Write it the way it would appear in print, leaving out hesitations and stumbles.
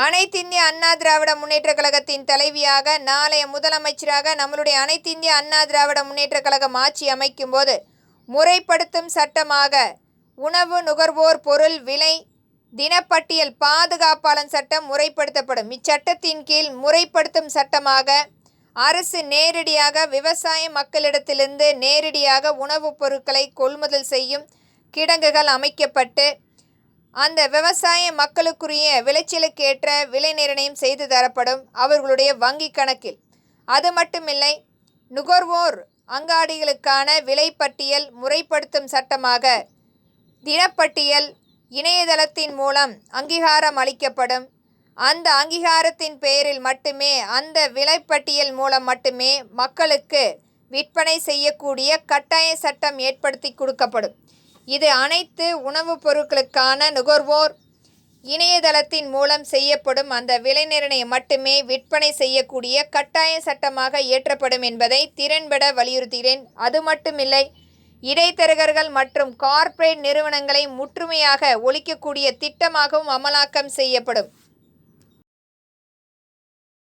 அனைத்திந்திய அண்ணா திராவிட முன்னேற்ற கழகத்தின் தலைவியாக, நாளைய முதலமைச்சராக நம்மளுடைய அனைத்திந்திய அண்ணா திராவிட முன்னேற்ற கழகம் ஆட்சி அமைக்கும் போது முறைப்படுத்தும் சட்டமாக உணவு நுகர்வோர் பொருள் விலை தினப்பட்டியல் பாதுகாப்பாளர் சட்டம் முறைப்படுத்தப்படும். இச்சட்டத்தின் கீழ் முறைப்படுத்தும் சட்டமாக அரசு நேரடியாக விவசாய மக்களிடத்திலிருந்து நேரடியாக உணவுப் பொருட்களை கொள்முதல் செய்யும் கிடங்குகள் அமைக்கப்பட்டு அந்த விவசாய மக்களுக்குரிய விளைச்சலுக்கேற்ற விலை நிர்ணயம் செய்து தரப்படும் அவர்களுடைய வங்கி கணக்கில். அது மட்டுமில்லை, நுகர்வோர் அங்காடிகளுக்கான விலைப்பட்டியல் முறைப்படுத்தும் சட்டமாக தினப்பட்டியல் இணையதளத்தின் மூலம் அங்கீகாரம் அளிக்கப்படும். அந்த அங்கீகாரத்தின் பெயரில் மட்டுமே அந்த விலைப்பட்டியல் மூலம் மட்டுமே மக்களுக்கு விற்பனை செய்யக்கூடிய கட்டாய சட்டம் ஏற்படுத்தி கொடுக்கப்படும். இது அனைத்து உணவுப் பொருட்களுக்கான நுகர்வோர் இணையதளத்தின் மூலம் செய்யப்படும் அந்த விலை நிர்ணயம் மட்டுமே விற்பனை செய்யக்கூடிய கட்டாய சட்டமாக இயற்றப்படும் என்பதை திறன்பட வலியுறுத்துகிறேன். அது மட்டுமில்லை, இடைத்தரகர்கள் மற்றும் கார்ப்பரேட் நிறுவனங்களை முற்றுமையாக ஒழிக்கக்கூடிய திட்டமாகவும் அமலாக்கம் செய்யப்படும்.